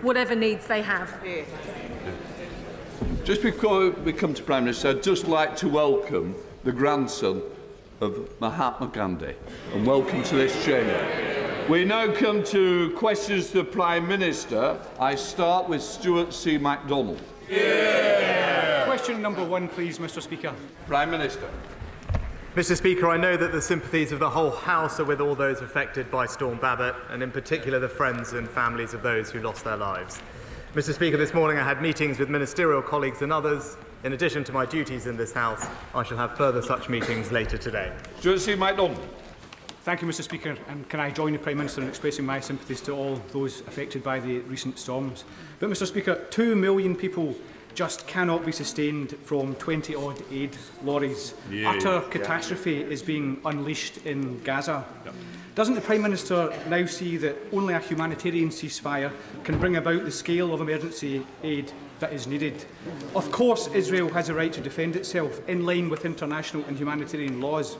whatever needs they have. Just before we come to Prime Minister, I'd just like to welcome the grandson of Mahatma Gandhi, and welcome to this chamber. We now come to questions to the Prime Minister. I start with Stuart C. MacDonald. Question number 1, please, Mr Speaker. Prime Minister. Mr Speaker, I know that the sympathies of the whole House are with all those affected by Storm Babbitt, and in particular the friends and families of those who lost their lives. Mr Speaker, this morning I had meetings with ministerial colleagues and others. In addition to my duties in this House, I shall have further such meetings later today. Stuart C. MacDonald. Thank you, Mr Speaker, and can I join the Prime Minister in expressing my sympathies to all those affected by the recent storms. But, Mr Speaker, 2 million people just cannot be sustained from 20-odd aid lorries. Utter catastrophe is being unleashed in Gaza. Doesn't the Prime Minister now see that only a humanitarian ceasefire can bring about the scale of emergency aid that is needed? Of course, Israel has a right to defend itself in line with international and humanitarian laws,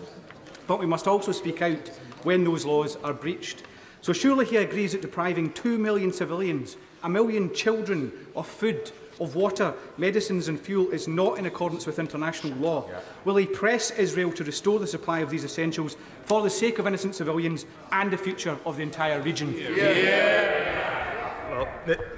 but we must also speak out when those laws are breached. So surely he agrees that depriving 2 million civilians, 1 million children of food, of water, medicines and fuel is not in accordance with international law. Will he press Israel to restore the supply of these essentials for the sake of innocent civilians and the future of the entire region? Well,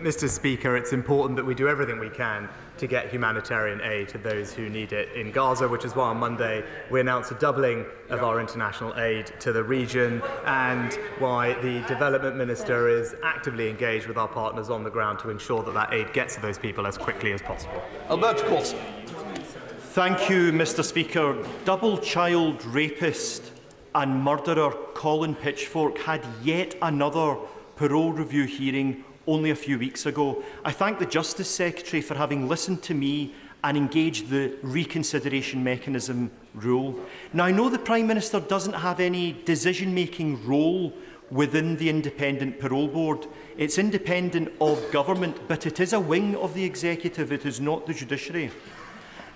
Mr Speaker, it's important that we do everything we can to get humanitarian aid to those who need it in Gaza, which is why on Monday we announced a doubling of our international aid to the region, and why the Development Minister is actively engaged with our partners on the ground to ensure that that aid gets to those people as quickly as possible. Alberto Costa. Thank you, Mr Speaker. Double child rapist and murderer Colin Pitchfork had yet another parole review hearing only a few weeks ago. I thank the Justice Secretary for having listened to me and engaged the reconsideration mechanism rule. Now, I know the Prime Minister doesn't have any decision-making role within the Independent Parole Board. It's independent of government, but it is a wing of the executive. It is not the judiciary.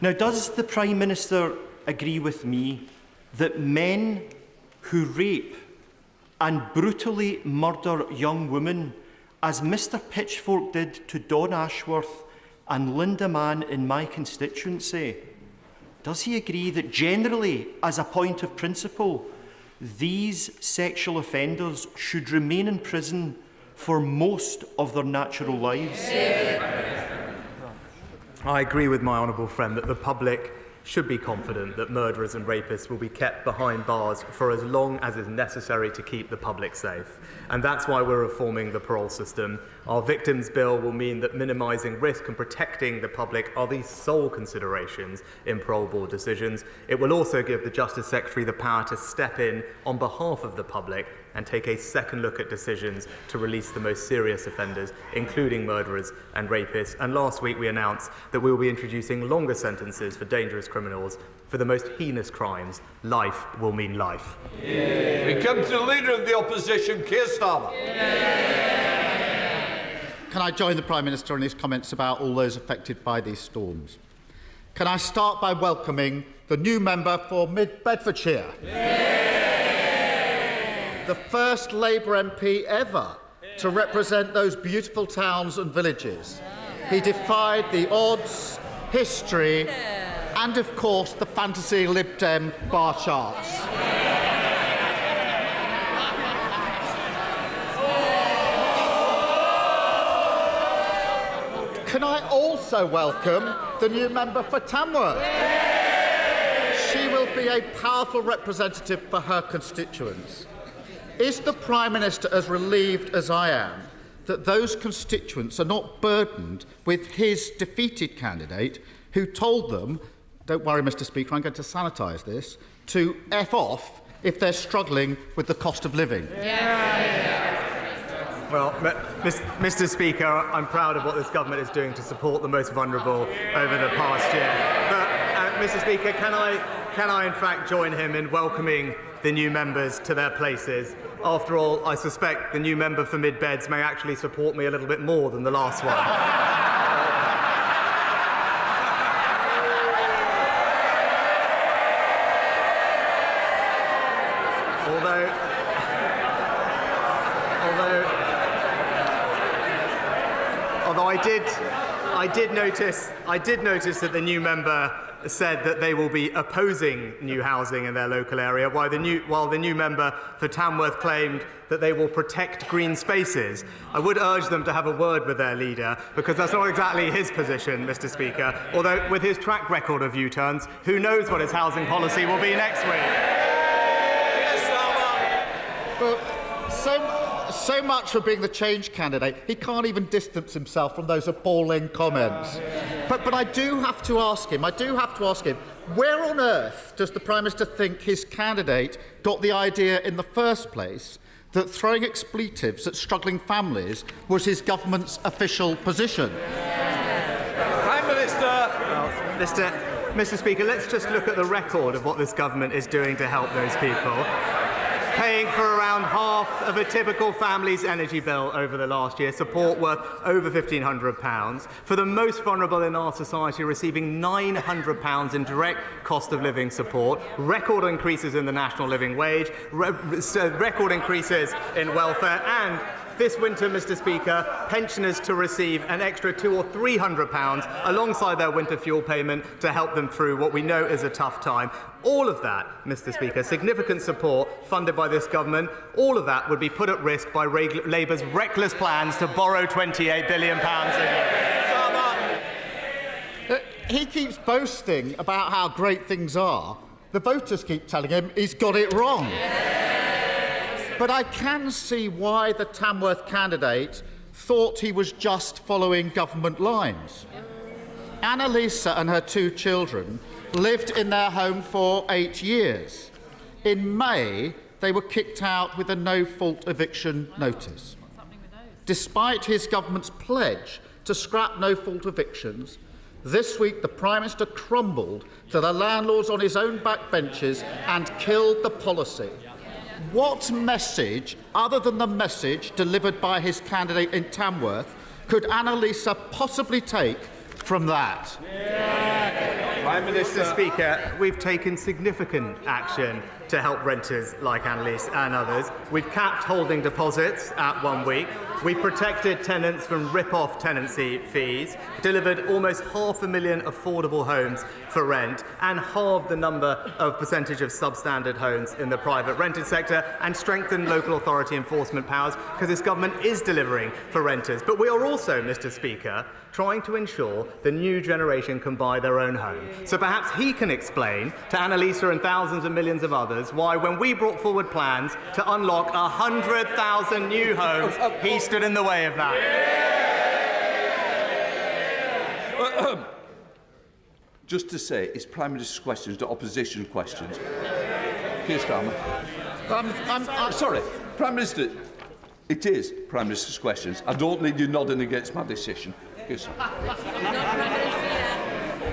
Now, does the Prime Minister agree with me that men who rape and brutally murder young women, as Mr Pitchfork did to Dawn Ashworth and Linda Mann in my constituency, does he agree that generally, as a point of principle, these sexual offenders should remain in prison for most of their natural lives? I agree with my honourable friend that the public should be confident that murderers and rapists will be kept behind bars for as long as is necessary to keep the public safe. And that's why we're reforming the parole system. Our Victims Bill will mean that minimising risk and protecting the public are the sole considerations in parole board decisions. It will also give the Justice Secretary the power to step in on behalf of the public and take a second look at decisions to release the most serious offenders, including murderers and rapists. And last week we announced that we will be introducing longer sentences for dangerous criminals. For the most heinous crimes, life will mean life. We come to the Leader of the Opposition, Keir Starmer. Can I join the Prime Minister in his comments about all those affected by these storms? Can I start by welcoming the new member for Mid-Bedfordshire? The first Labour MP ever to represent those beautiful towns and villages. He defied the odds, history and, of course, the fantasy Lib Dem bar charts. Can I also welcome the new member for Tamworth? She will be a powerful representative for her constituents. Is the Prime Minister as relieved as I am that those constituents are not burdened with his defeated candidate who told them, don't worry, Mr Speaker, I'm going to sanitise this, to F off if they're struggling with the cost of living? Well, Mr Speaker, I'm proud of what this government is doing to support the most vulnerable over the past year. But, Mr Speaker, can I in fact join him in welcoming the new members to their places? After all, I suspect the new member for Mid-Beds may actually support me a little bit more than the last one. Although I did notice that the new member said that they will be opposing new housing in their local area, while the new member for Tamworth claimed that they will protect green spaces. I would urge them to have a word with their leader, because that's not exactly his position, Mr Speaker, although with his track record of U-turns, who knows what his housing policy will be next week. Well, so much for being the change candidate. He can't even distance himself from those appalling comments. But I do have to ask him, where on earth does the Prime Minister think his candidate got the idea in the first place that throwing expletives at struggling families was his government's official position? Prime Minister. Well, Mr Speaker, let's just look at the record of what this government is doing to help those people. Paying for around half of a typical family's energy bill over the last year, support worth over £1,500. For the most vulnerable in our society, receiving £900 in direct cost of living support, record increases in the national living wage, record increases in welfare, and this winter, Mr Speaker, pensioners to receive an extra £200 or £300 alongside their winter fuel payment to help them through what we know is a tough time. All of that, Mr Speaker, significant support funded by this government, all of that would be put at risk by Labour's reckless plans to borrow £28 billion a year. He keeps boasting about how great things are. The voters keep telling him he's got it wrong. But I can see why the Tamworth candidate thought he was just following government lines. Annalisa and her 2 children lived in their home for 8 years. In May, they were kicked out with a no-fault eviction notice. Despite his government's pledge to scrap no-fault evictions, this week the Prime Minister crumbled to the landlords on his own backbenches and killed the policy. What message, other than the message delivered by his candidate in Tamworth, could Annalisa possibly take from that? Prime Minister. Mr Speaker, we've taken significant action to help renters like Annalise and others. We've capped holding deposits at 1 week. We've protected tenants from rip-off tenancy fees, delivered almost 500,000 affordable homes for rent, and halved the number of percentage of substandard homes in the private rented sector, and strengthened local authority enforcement powers, because this government is delivering for renters. But we are also, Mr Speaker, trying to ensure the new generation can buy their own home. So perhaps he can explain to Annalisa and thousands of millions of others why, when we brought forward plans to unlock 100,000 new homes, he stood in the way of that. Just to say, it's Prime Minister's questions, not opposition questions. Keir Starmer. Sorry, Prime Minister, it is Prime Minister's questions. I don't need you nodding against my decision.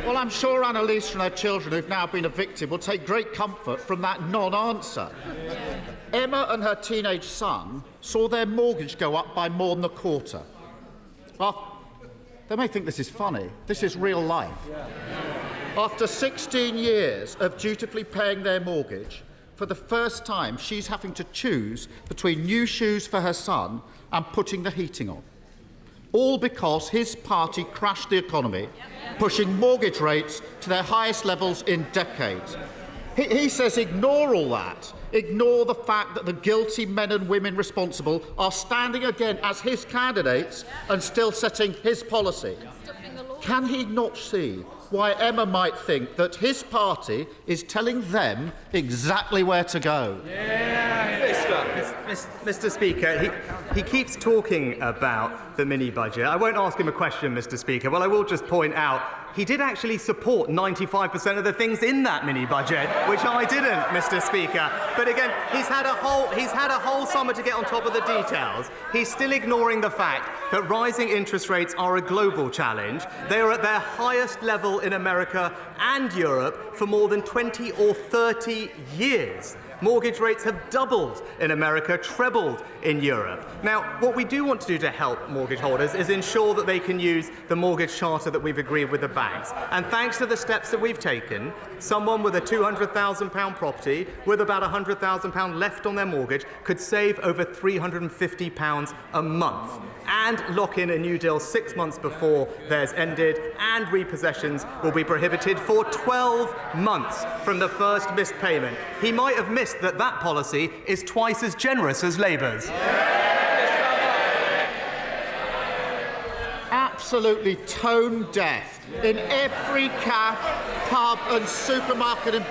Well, I'm sure Annalisa and her children who've now been evicted will take great comfort from that non-answer. Emma and her teenage son saw their mortgage go up by more than a quarter. Well, they may think this is funny. This is real life. After 16 years of dutifully paying their mortgage, for the first time she's having to choose between new shoes for her son and putting the heating on. All because his party crashed the economy, pushing mortgage rates to their highest levels in decades. He says ignore all that. Ignore the fact that the guilty men and women responsible are standing again as his candidates and still setting his policy. Can he not see why Emma might think that his party is telling them exactly where to go? Mr Speaker, he keeps talking about the mini-budget. I won't ask him a question, Mr Speaker. Well, I will just point out he did actually support 95% of the things in that mini-budget, which I didn't, Mr Speaker. But again, he's had a whole summer to get on top of the details. He's still ignoring the fact that rising interest rates are a global challenge. They are at their highest level in America and Europe for more than 20 or 30 years. Mortgage rates have doubled in America, trebled in Europe. Now, what we do want to do to help mortgage holders is ensure that they can use the mortgage charter that we've agreed with the banks. And thanks to the steps that we've taken, someone with a £200,000 property with about £100,000 left on their mortgage could save over £350 a month and lock in a new deal 6 months before theirs ended, and repossessions will be prohibited for 12 months from the first missed payment. He might have missed that that policy is twice as generous as Labour's. Absolutely tone deaf. In every cafe, pub and supermarket in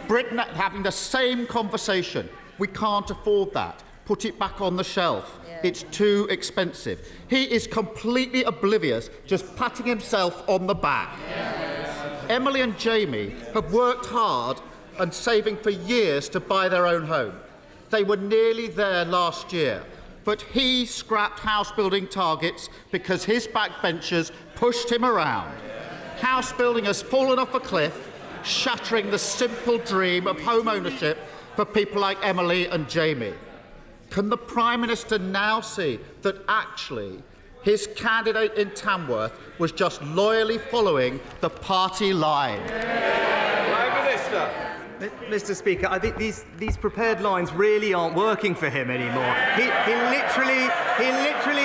Britain having the same conversation. We can't afford that. Put it back on the shelf. It's too expensive. He is completely oblivious, just patting himself on the back. Emily and Jamie have worked hard and saving for years to buy their own home. They were nearly there last year, but he scrapped house building targets because his backbenchers pushed him around. House building has fallen off a cliff, shattering the simple dream of home ownership for people like Emily and Jamie. Can the Prime Minister now see that actually his candidate in Tamworth was just loyally following the party line? Prime Minister. Mr. Speaker, I think these prepared lines really aren't working for him anymore. He literally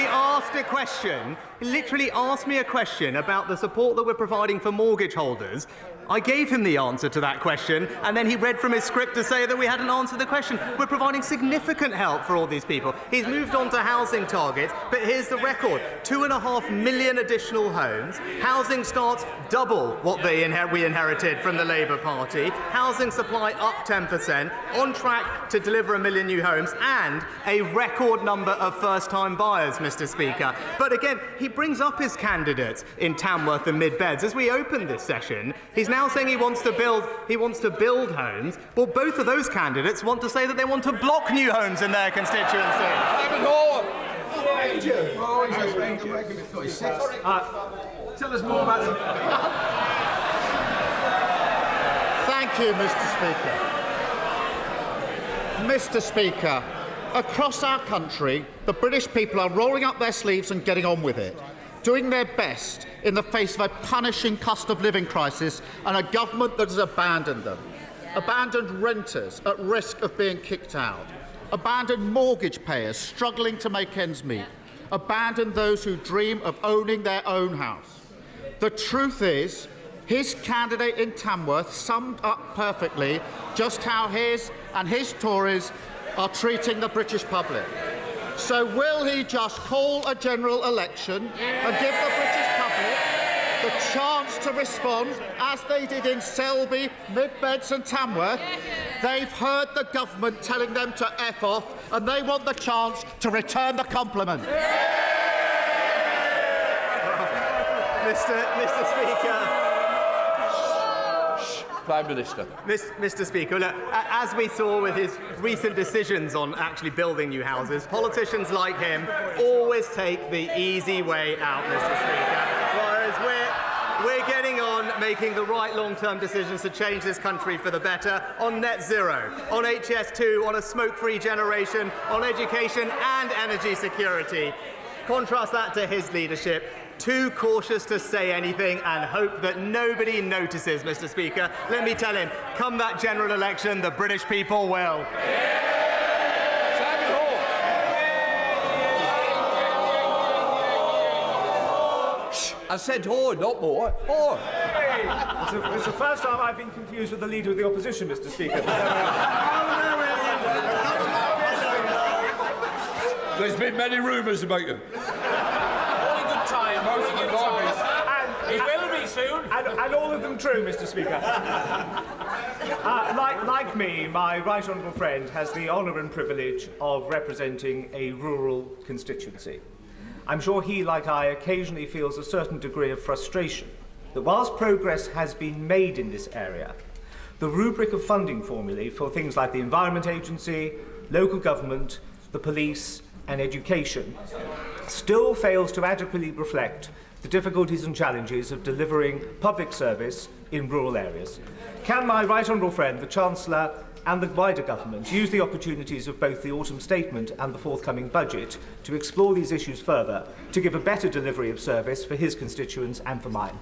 asked a question. He literally asked me a question about the support that we're providing for mortgage holders. I gave him the answer to that question, and then he read from his script to say that we hadn't answered the question. We're providing significant help for all these people. He's moved on to housing targets, but here's the record. 2.5 million additional homes. Housing starts double what we inherited from the Labour Party. Housing supply up 10%, on track to deliver 1 million new homes, and a record number of first-time buyers, Mr. Speaker. But again, he brings up his candidates in Tamworth and Mid-Beds. As we open this session, he's now saying he wants to build homes. Well, both of those candidates want to say that they want to block new homes in their constituency. Tell us more about it. Thank you, Mr. Speaker. Mr. Speaker, across our country, the British people are rolling up their sleeves and getting on with it, doing their best in the face of a punishing cost of living crisis and a government that has abandoned them, abandoned renters at risk of being kicked out, abandoned mortgage payers struggling to make ends meet, abandoned those who dream of owning their own house. The truth is, his candidate in Tamworth summed up perfectly just how his and his Tories are treating the British public. So will he just call a general election and give the British public the chance to respond, as they did in Selby, Mid-Beds and Tamworth? They've heard the government telling them to F off, and they want the chance to return the compliment. Mr. Speaker. Prime Minister. Mr. Speaker, look, as we saw with his recent decisions on actually building new houses, politicians like him always take the easy way out, Mr. Speaker, whereas we're getting on making the right long-term decisions to change this country for the better on net zero, on HS2, on a smoke-free generation, on education and energy security. Contrast that to his leadership. Too cautious to say anything and hope that nobody notices, Mr. Speaker. Let me tell him, come that general election, the British people will. I said ho, not more. Ho. It's the first time I've been confused with the Leader of the Opposition, Mr. Speaker. There's been many rumours about you. It will be soon. And all of them true, Mr. Speaker. Like me, my right honourable friend has the honour and privilege of representing a rural constituency. I'm sure he, like I, occasionally feels a certain degree of frustration that whilst progress has been made in this area, the rubric of funding formulae for things like the Environment Agency, local government, the police and education still fails to adequately reflect the difficulties and challenges of delivering public service in rural areas. Can my right honourable friend, the Chancellor, and the wider government use the opportunities of both the autumn statement and the forthcoming budget to explore these issues further, to give a better delivery of service for his constituents and for mine?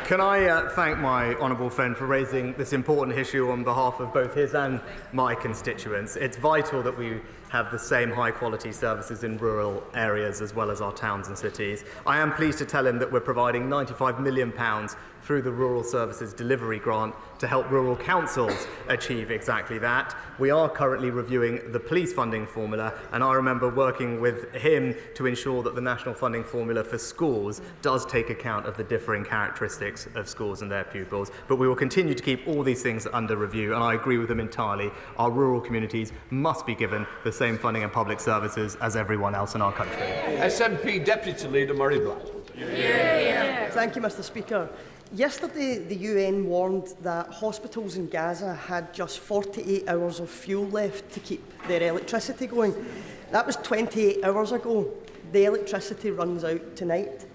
Can I thank my honourable friend for raising this important issue on behalf of both his and my constituents. It's vital that we have the same high-quality services in rural areas as well as our towns and cities. I am pleased to tell him that we're providing £95 million through the Rural Services Delivery Grant to help rural councils achieve exactly that. We are currently reviewing the police funding formula, and I remember working with him to ensure that the national funding formula for schools does take account of the differing characteristics of schools and their pupils. But we will continue to keep all these things under review, and I agree with them entirely. Our rural communities must be given the same funding and public services as everyone else in our country. SNP Deputy Leader Murray Black. Thank you, Mr Speaker. Yesterday, the UN warned that hospitals in Gaza had just 48 hours of fuel left to keep their electricity going. That was 28 hours ago. The electricity runs out tonight.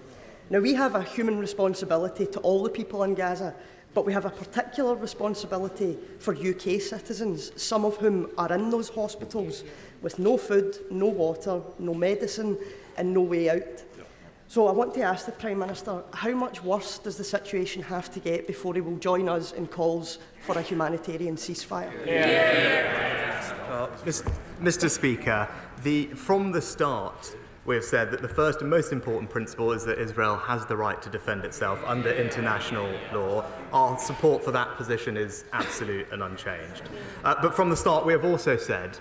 Now, we have a human responsibility to all the people in Gaza, but we have a particular responsibility for UK citizens, some of whom are in those hospitals with no food, no water, no medicine and no way out. So I want to ask the Prime Minister, how much worse does the situation have to get before he will join us in calls for a humanitarian ceasefire? Mr Speaker, from the start, we have said that the first and most important principle is that Israel has the right to defend itself under international law. Our support for that position is absolute and unchanged. But from the start, we have also said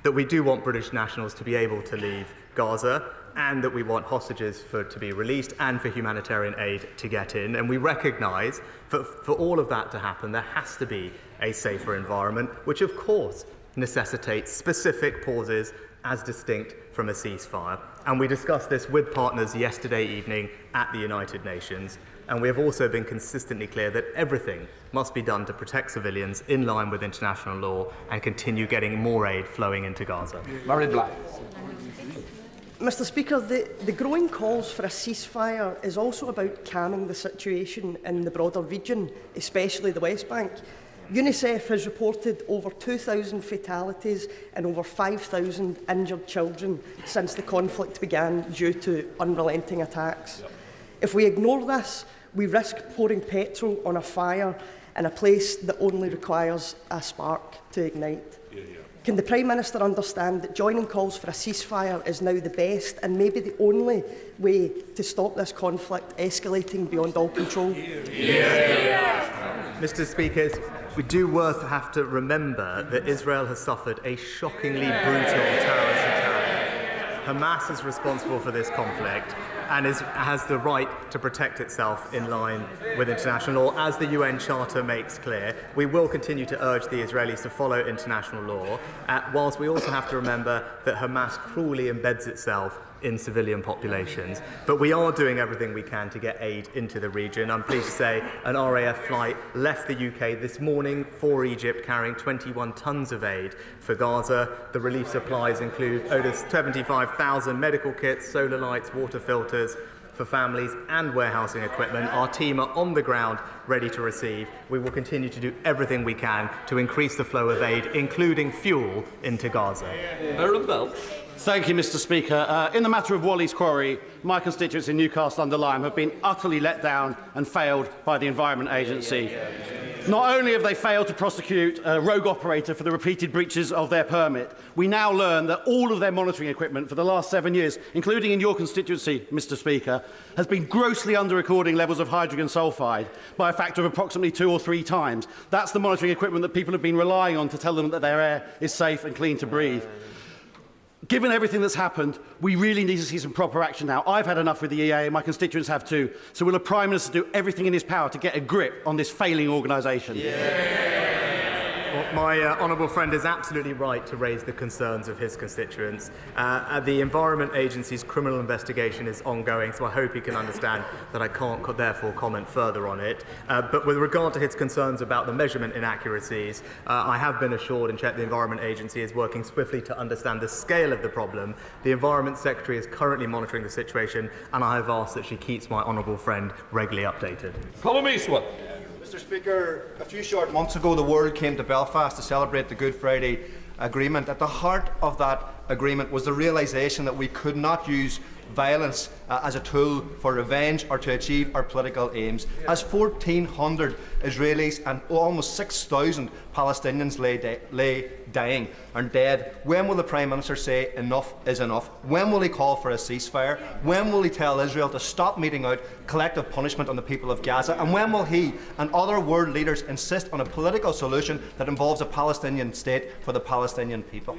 that we do want British nationals to be able to leave Gaza, and that we want hostages to be released and for humanitarian aid to get in. And we recognise that for all of that to happen, there has to be a safer environment, which of course necessitates specific pauses as distinct from a ceasefire. And we discussed this with partners yesterday evening at the United Nations. And we have also been consistently clear that everything must be done to protect civilians in line with international law and continue getting more aid flowing into Gaza. Murray Black. Mr Speaker, the growing calls for a ceasefire is also about calming the situation in the broader region, especially the West Bank. UNICEF has reported over 2,000 fatalities and over 5,000 injured children since the conflict began due to unrelenting attacks. If we ignore this, we risk pouring petrol on a fire in a place that only requires a spark to ignite. Can the Prime Minister understand that joining calls for a ceasefire is now the best and maybe the only way to stop this conflict escalating beyond all control? Mr Speaker, we do have to remember that Israel has suffered a shockingly brutal terrorist attack. Hamas is responsible for this conflict and has the right to protect itself in line with international law, as the UN Charter makes clear. We will continue to urge the Israelis to follow international law, whilst we also have to remember that Hamas cruelly embeds itself in civilian populations. But we are doing everything we can to get aid into the region. I'm pleased to say an RAF flight left the UK this morning for Egypt, carrying 21 tonnes of aid for Gaza. The relief supplies include over 75,000 medical kits, solar lights, water filters for families and warehousing equipment. Our team are on the ground ready to receive. We will continue to do everything we can to increase the flow of aid, including fuel, into Gaza. Thank you, Mr Speaker. In the matter of Wally's Quarry, my constituents in Newcastle under Lyme have been utterly let down and failed by the Environment Agency. Not only have they failed to prosecute a rogue operator for the repeated breaches of their permit, we now learn that all of their monitoring equipment for the last 7 years, including in your constituency, Mr Speaker, has been grossly under-recording levels of hydrogen sulphide by a factor of approximately 2 or 3 times. That's the monitoring equipment that people have been relying on to tell them that their air is safe and clean to breathe. Given everything that's happened, we really need to see some proper action now. I've had enough with the EA, and my constituents have too. So will the Prime Minister do everything in his power to get a grip on this failing organisation? Well, my honourable friend is absolutely right to raise the concerns of his constituents. The Environment Agency's criminal investigation is ongoing, so I hope he can understand that I can't therefore comment further on it. But with regard to his concerns about the measurement inaccuracies, I have been assured and checked the Environment Agency is working swiftly to understand the scale of the problem. The Environment Secretary is currently monitoring the situation, and I have asked that she keeps my honourable friend regularly updated. Colin Eastwood. Mr Speaker, a few short months ago the world came to Belfast to celebrate the Good Friday Agreement. At the heart of that agreement was the realisation that we could not use violence as a tool for revenge or to achieve our political aims. As 1,400 Israelis and almost 6,000 Palestinians lay dying and dead, when will the Prime Minister say enough is enough? When will he call for a ceasefire? When will he tell Israel to stop meting out collective punishment on the people of Gaza? And when will he and other world leaders insist on a political solution that involves a Palestinian state for the Palestinian people?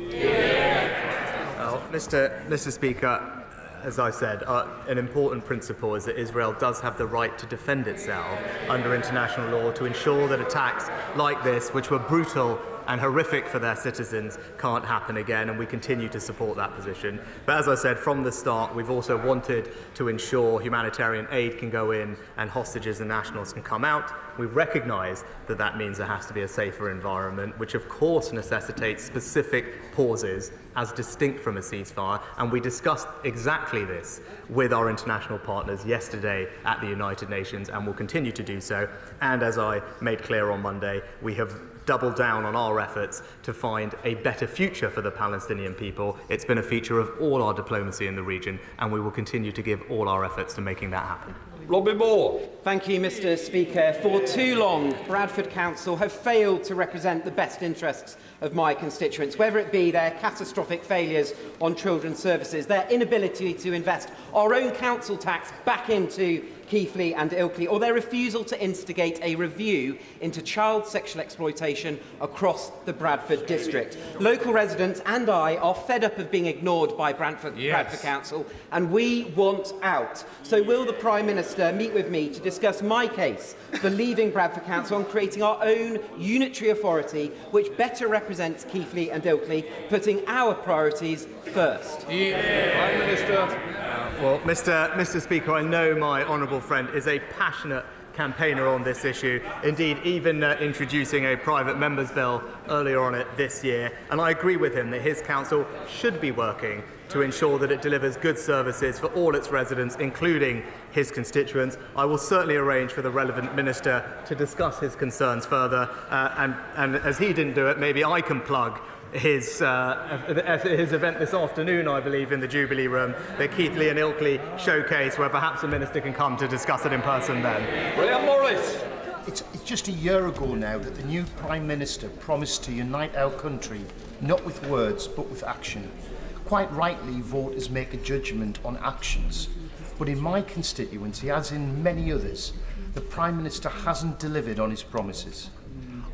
Well, Mr Speaker, as I said, an important principle is that Israel does have the right to defend itself under international law to ensure that attacks like this, which were brutal and horrific for their citizens, can't happen again, and we continue to support that position. But as I said, from the start, we've also wanted to ensure humanitarian aid can go in and hostages and nationals can come out. We recognise that that means there has to be a safer environment, which of course necessitates specific pauses as distinct from a ceasefire, and we discussed exactly this with our international partners yesterday at the United Nations and will continue to do so. And as I made clear on Monday, we have doubled down on our efforts to find a better future for the Palestinian people. It's been a feature of all our diplomacy in the region, and we will continue to give all our efforts to making that happen. Robbie Moore. Thank you, Mr Speaker. For too long, Bradford Council have failed to represent the best interests of my constituents, whether it be their catastrophic failures on children's services, their inability to invest our own council tax back into Keighley and Ilkley, or their refusal to instigate a review into child sexual exploitation across the Bradford district. Local residents and I are fed up of being ignored by Bradford Council, and we want out. So will the Prime Minister meet with me to discuss my case for leaving Bradford Council and creating our own unitary authority which better represents Keighley and Ilkley, putting our priorities first? Prime Minister. Well, Mr Speaker, I know my honourable friend is a passionate campaigner on this issue, indeed even introducing a private member's bill earlier on it this year, and I agree with him that his council should be working to ensure that it delivers good services for all its residents, including his constituents. I will certainly arrange for the relevant minister to discuss his concerns further, and as he didn't do it, maybe I can plug his event this afternoon, I believe, in the Jubilee Room, the Keighley and Ilkley showcase, where perhaps the minister can come to discuss it in person then. Graham Morris. It's just a year ago now that the new Prime Minister promised to unite our country, not with words, but with action. Quite rightly, voters make a judgment on actions. But in my constituency, as in many others, the Prime Minister hasn't delivered on his promises.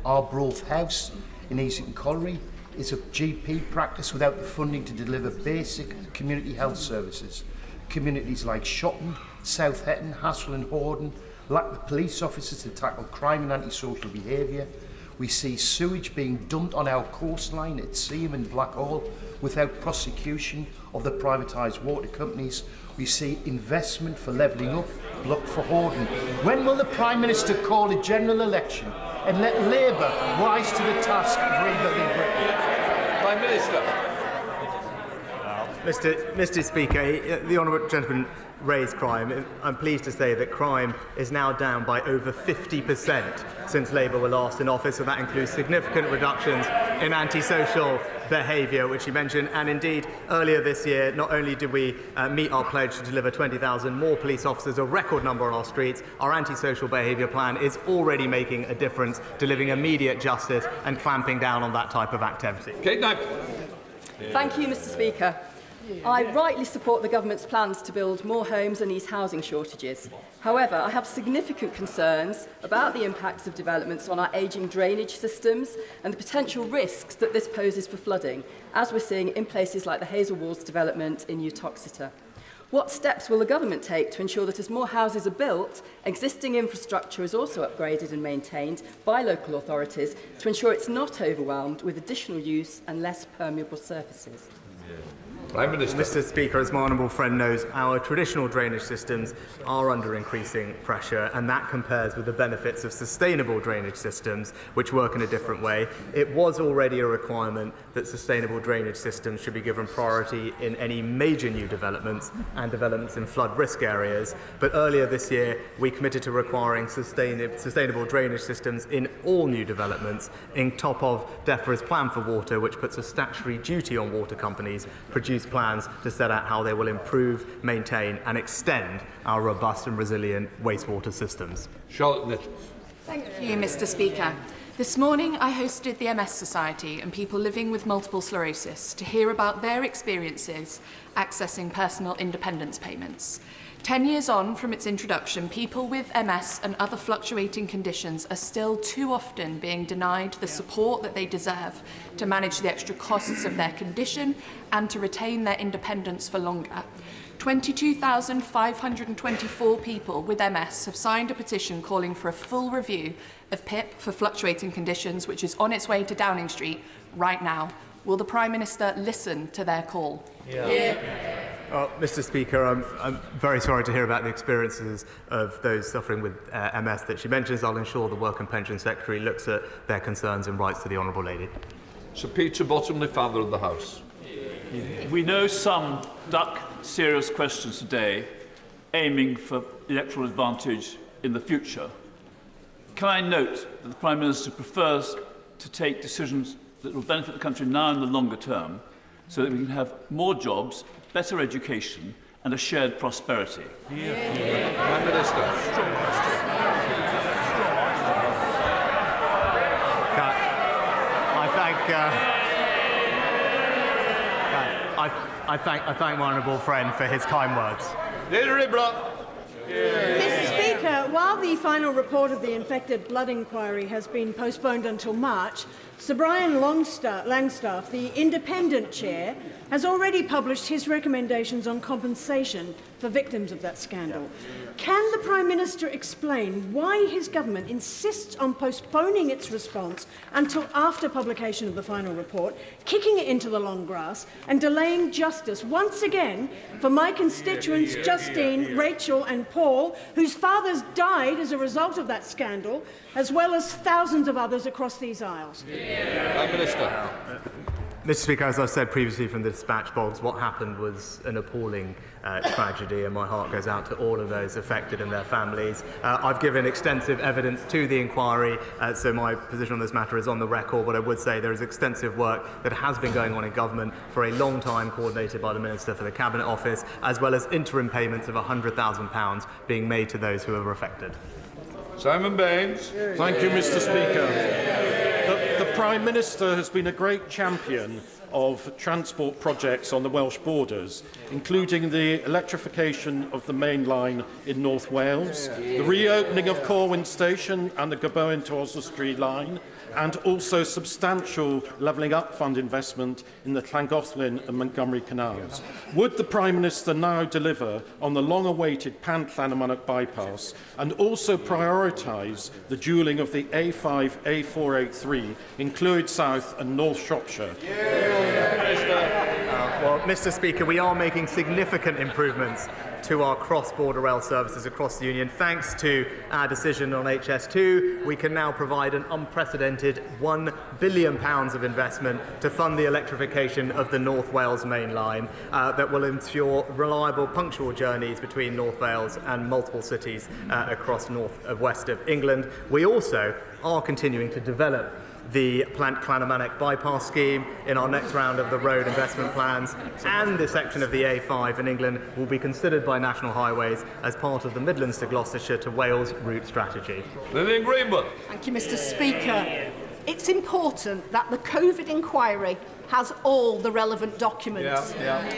Arbroath House in Easington Colliery is a GP practice without the funding to deliver basic community health services. Communities like Shotton, South Hetton, Hassel and Horden lack the police officers to tackle crime and antisocial behaviour. We see sewage being dumped on our coastline at Seaham and Blackhall without prosecution of the privatised water companies. We see investment for levelling up blocked for Horden. When will the Prime Minister call a general election and let Labour rise to the task of rebuilding Britain? Prime Minister. Mr Speaker, the honourable gentleman raised crime. I'm pleased to say that crime is now down by over 50% since Labour were last in office, and that includes significant reductions in antisocial behaviour, which you mentioned. And indeed, earlier this year, not only did we meet our pledge to deliver 20,000 more police officers, a record number on our streets, our antisocial behaviour plan is already making a difference, delivering immediate justice and clamping down on that type of activity. Kate Knight. Thank you, Mr Speaker. I rightly support the government's plans to build more homes and ease housing shortages. However, I have significant concerns about the impacts of developments on our ageing drainage systems and the potential risks that this poses for flooding, as we're seeing in places like the Hazel Walls development in Uttoxeter. What steps will the government take to ensure that as more houses are built, existing infrastructure is also upgraded and maintained by local authorities to ensure it's not overwhelmed with additional use and less permeable surfaces? Prime Minister. Mr Speaker, as my honourable friend knows, our traditional drainage systems are under increasing pressure, and that compares with the benefits of sustainable drainage systems, which work in a different way. It was already a requirement that sustainable drainage systems should be given priority in any major new developments and developments in flood risk areas, but earlier this year we committed to requiring sustainable drainage systems in all new developments, in top of DEFRA's Plan for Water, which puts a statutory duty on water companies produce plans to set out how they will improve, maintain and extend our robust and resilient wastewater systems. Charlotte Nichols. Thank you, Mr Speaker. This morning I hosted the MS Society and people living with multiple sclerosis to hear about their experiences accessing personal independence payments. 10 years on from its introduction, people with MS and other fluctuating conditions are still too often being denied the support that they deserve to manage the extra costs of their condition and to retain their independence for longer. 22,524 people with MS have signed a petition calling for a full review of PIP for fluctuating conditions, which is on its way to Downing Street right now. Will the Prime Minister listen to their call? Mr Speaker, I'm very sorry to hear about the experiences of those suffering with MS that she mentions. I'll ensure the Work and Pension Secretary looks at their concerns and writes to the Honourable Lady. Sir Peter Bottomley, Father of the House. We know some duck serious questions today, aiming for electoral advantage in the future. Can I note that the Prime Minister prefers to take decisions that will benefit the country now in the longer term, so that we can have more jobs, better education and a shared prosperity? Prime Minister. I thank my honourable friend for his kind words. Mr Speaker, while the final report of the infected blood inquiry has been postponed until March, Sir Brian Langstaff, the independent chair, has already published his recommendations on compensation for victims of that scandal. Can the Prime Minister explain why his government insists on postponing its response until after publication of the final report, kicking it into the long grass and delaying justice once again for my constituents Justine, Rachel and Paul, whose fathers died as a result of that scandal, as well as thousands of others across these aisles? Prime Minister. Mr Speaker, as I said previously from the dispatch box, what happened was an appalling tragedy, and my heart goes out to all of those affected and their families. I've given extensive evidence to the inquiry, so my position on this matter is on the record, but I would say there is extensive work that has been going on in government for a long time, coordinated by the Minister for the Cabinet Office, as well as interim payments of £100,000 being made to those who are affected. Simon Baines. Thank you, Mr Speaker. The Prime Minister has been a great champion of transport projects on the Welsh borders, including the electrification of the main line in North Wales, the reopening of Corwin Station and the Gabowen to Oswestry line, and also substantial levelling up fund investment in the Llangollen and Montgomery canals. Would the Prime Minister now deliver on the long-awaited Pant-Llanymynech bypass and also prioritise the dualling of the A5, A483 in Clwyd South and North Shropshire? Well, Mr Speaker, we are making significant improvements to our cross-border rail services across the Union. Thanks to our decision on HS2, we can now provide an unprecedented £1 billion of investment to fund the electrification of the North Wales main line that will ensure reliable, punctual journeys between North Wales and multiple cities across west of England. We also are continuing to develop the Plant-Llanymynech bypass scheme in our next round of the road investment plans, and the section of the A5 in England will be considered by National Highways as part of the Midlands to Gloucestershire to Wales route strategy. Lillian Greenwood. Thank you, Mr Speaker. It's important that the COVID inquiry has all the relevant documents.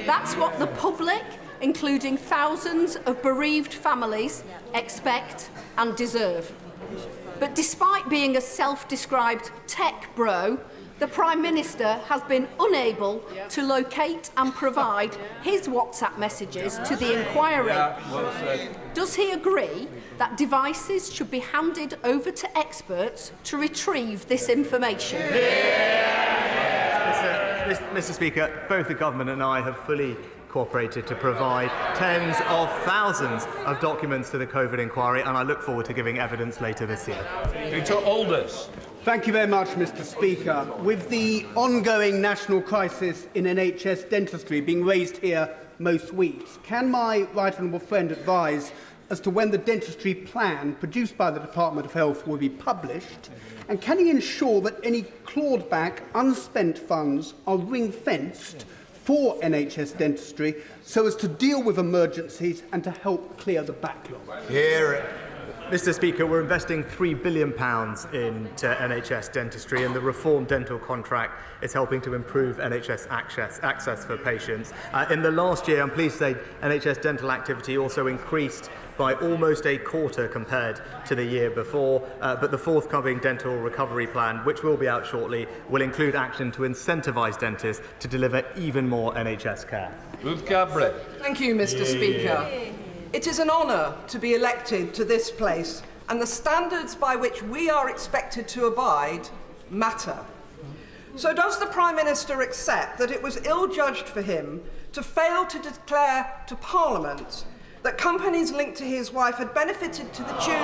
That's what the public, including thousands of bereaved families, expect and deserve. But despite being a self-described tech bro, the Prime Minister has been unable to locate and provide his WhatsApp messages to the inquiry. Does he agree that devices should be handed over to experts to retrieve this information? Mr Speaker, both the Government and I have fully cooperated to provide tens of thousands of documents to the COVID inquiry, and I look forward to giving evidence later this year. Peter Aldous. Thank you very much, Mr Speaker. With the ongoing national crisis in NHS dentistry being raised here most weeks, can my right honourable friend advise as to when the dentistry plan produced by the Department of Health will be published? And can he ensure that any clawed back unspent funds are ring-fenced for NHS dentistry so as to deal with emergencies and to help clear the backlog? Mr Speaker, we're investing £3 billion into NHS dentistry, and the reformed dental contract is helping to improve NHS access for patients. In the last year, I'm pleased to say NHS dental activity also increased by almost a quarter compared to the year before, but the forthcoming dental recovery plan, which will be out shortly, will include action to incentivise dentists to deliver even more NHS care. Ruth Gabriel. Thank you, Mr Speaker. It is an honour to be elected to this place, and the standards by which we are expected to abide matter. So does the Prime Minister accept that it was ill-judged for him to fail to declare to Parliament that companies linked to his wife had benefited to the tune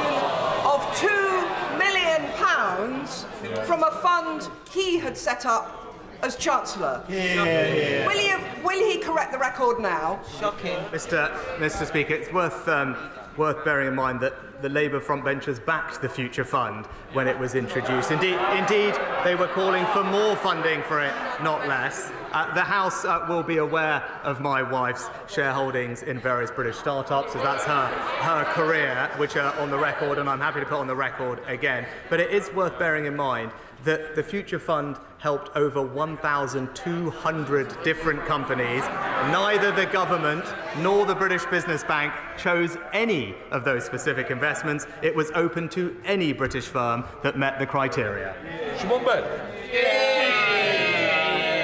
of £2 million from a fund he had set up as Chancellor? Will he correct the record now? Shocking. Mr Speaker, it's worth bearing in mind that the Labour frontbenchers backed the Future Fund when it was introduced. Indeed, they were calling for more funding for it, not less. The House will be aware of my wife's shareholdings in various British startups, so that's her career, which are on the record, and I'm happy to put on the record again. But it is worth bearing in mind that the Future Fund helped over 1,200 different companies. Neither the government nor the British Business Bank chose any of those specific investments. It was open to any British firm that met the criteria. Siobhan Bell.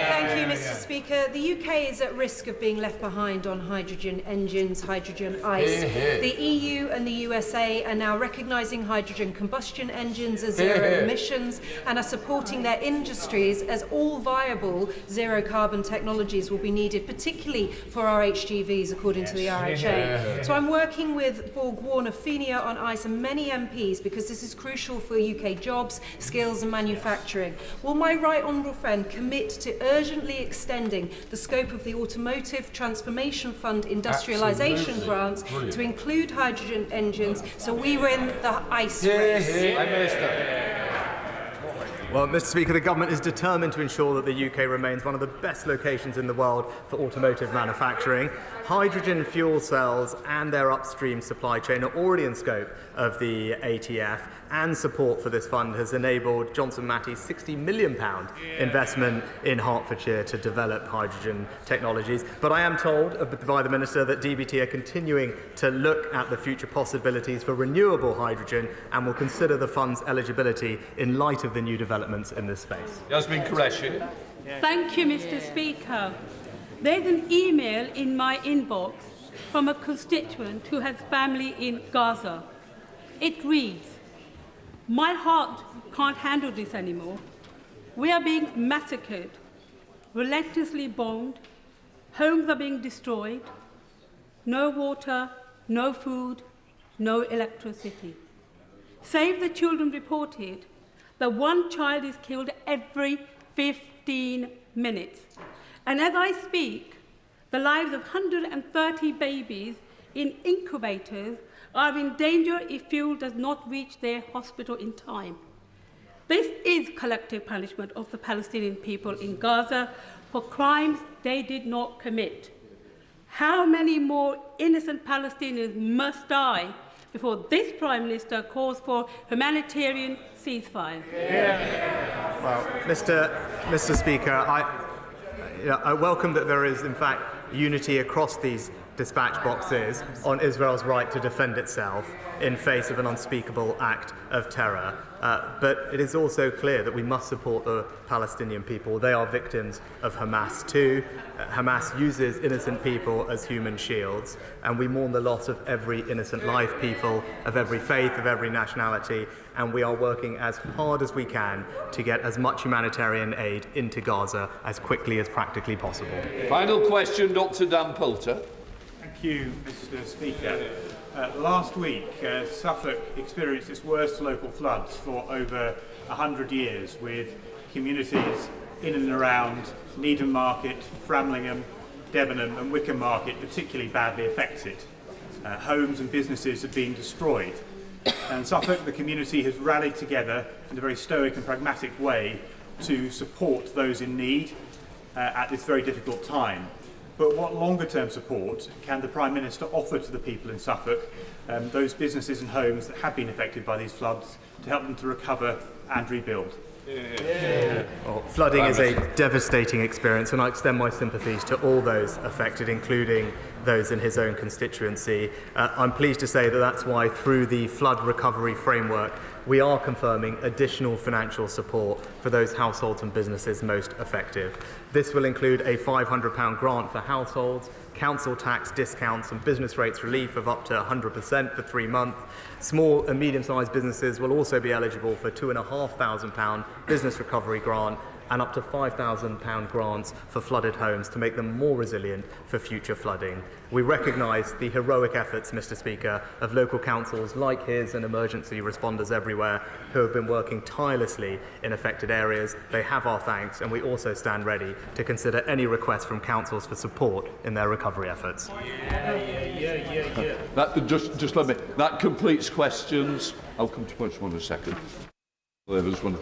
Thank you, Mr Speaker. The UK is at risk of being left behind on hydrogen engines, hydrogen ice. The EU and the USA are now recognising hydrogen combustion engines as zero emissions and are supporting their industries as all viable zero carbon technologies will be needed, particularly for our HGVs, according to the RHA. So I'm working with Borg Warner Fenia on ice and many MPs because this is crucial for UK jobs, skills and manufacturing. Will my right honourable friend commit to urgently extending the scope of the Automotive Transformation Fund industrialisation grants to include hydrogen engines so we win the ice race? Well, Mr Speaker, the Government is determined to ensure that the UK remains one of the best locations in the world for automotive manufacturing. Hydrogen fuel cells and their upstream supply chain are already in scope of the ATF, and support for this fund has enabled Johnson Matthey's £60 million investment in Hertfordshire to develop hydrogen technologies. But I am told by the Minister that DBT are continuing to look at the future possibilities for renewable hydrogen and will consider the fund's eligibility in light of the new developments in this space. Yasmin Qureshi. Thank you, Mr Speaker. There's an email in my inbox from a constituent who has family in Gaza. It reads, "My heart can't handle this anymore. We are being massacred, relentlessly bombed, homes are being destroyed, no water, no food, no electricity. Save the Children reported that one child is killed every 15 minutes. And as I speak, the lives of 130 babies in incubators are in danger if fuel does not reach their hospital in time. This is collective punishment of the Palestinian people in Gaza for crimes they did not commit. How many more innocent Palestinians must die before this Prime Minister calls for humanitarian ceasefire?" Well, Mr Speaker, I welcome that there is, in fact, unity across these dispatch boxes on Israel's right to defend itself in face of an unspeakable act of terror. But it is also clear that we must support the Palestinian people. They are victims of Hamas too. Hamas uses innocent people as human shields, and we mourn the loss of every innocent life, people of every faith, of every nationality, and we are working as hard as we can to get as much humanitarian aid into Gaza as quickly as practically possible. Final question, Dr. Dan Poulter. Thank you, Mr. Speaker. Last week, Suffolk experienced its worst local floods for over 100 years, with communities in and around Needham Market, Framlingham, Debenham and Wickham Market particularly badly affected. Homes and businesses have been destroyed. And Suffolk, the community, has rallied together in a very stoic and pragmatic way to support those in need at this very difficult time. But what longer-term support can the Prime Minister offer to the people in Suffolk, those businesses and homes that have been affected by these floods, to help them to recover and rebuild? Well, flooding is a devastating experience, and I extend my sympathies to all those affected, including those in his own constituency. I'm pleased to say that that's why, through the flood recovery framework, we are confirming additional financial support for those households and businesses most affected. This will include a £500 grant for households, council tax discounts and business rates relief of up to 100% for 3 months. Small and medium-sized businesses will also be eligible for £2,500 business recovery grant and up to £5,000 grants for flooded homes to make them more resilient for future flooding. We recognise the heroic efforts, Mr. Speaker, of local councils like his and emergency responders everywhere who have been working tirelessly in affected areas. They have our thanks, and we also stand ready to consider any requests from councils for support in their recovery efforts. Just let me. That completes questions. I'll come to point one in a second. There was one.